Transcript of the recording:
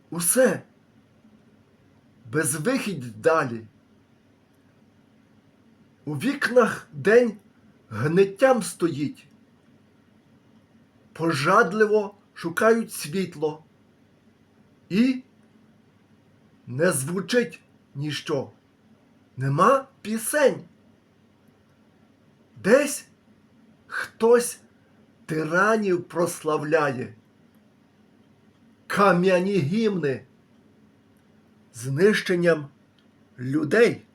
Усе безвихідь далі. У вікнах день гниттям стоїть, пожадливо шукають світло, і не звучить ніщо, нема пісень. Десь хтось тиранів прославляє, кам'яні гімни знищенням людей.